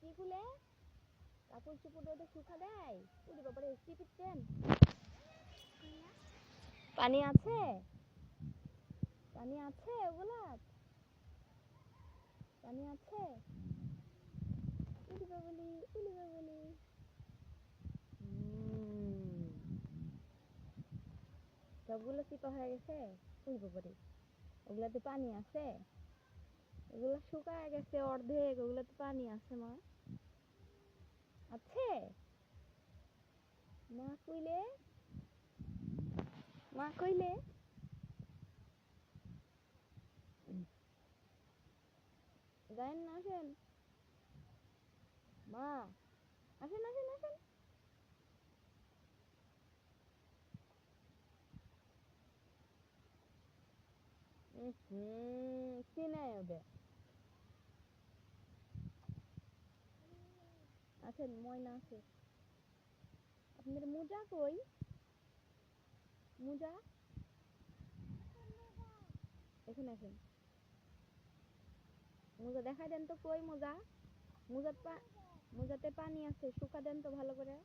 কি খুলে কাপড় চুপড় ওদের শুকা দেয় উড়ি বাবারে টিপিচ্ছেন পানি আছে পানি আছে ওগুলা পানি আছে উড়ি বাবলি সবগুলো চিপা হয়ে গেছে উড়ি বাবারে ওগুলাতে পানি আছে ওগুলো শুকায় গেছে অর্ধেক ওগুলাতে পানি আছে মা আছে মা কইলে যায়েন না আসেন মা আসেন কি নাই ওদের আসেন ময়না আছে আপনার মোজা কই মোজা এখানে আসেন মোজা দেখাই দেন তো কই মোজা মোজাতে পানি আছে শুকা দেন তো ভালো করে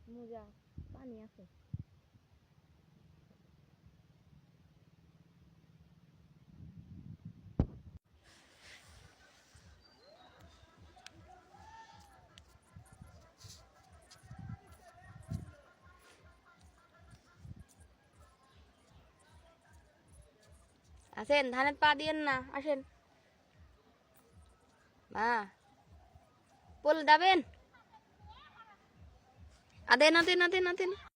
মোজা পানি আছে আসেন ধানের পা দিয়েন না আসেন মা বলে যাবেন আদেন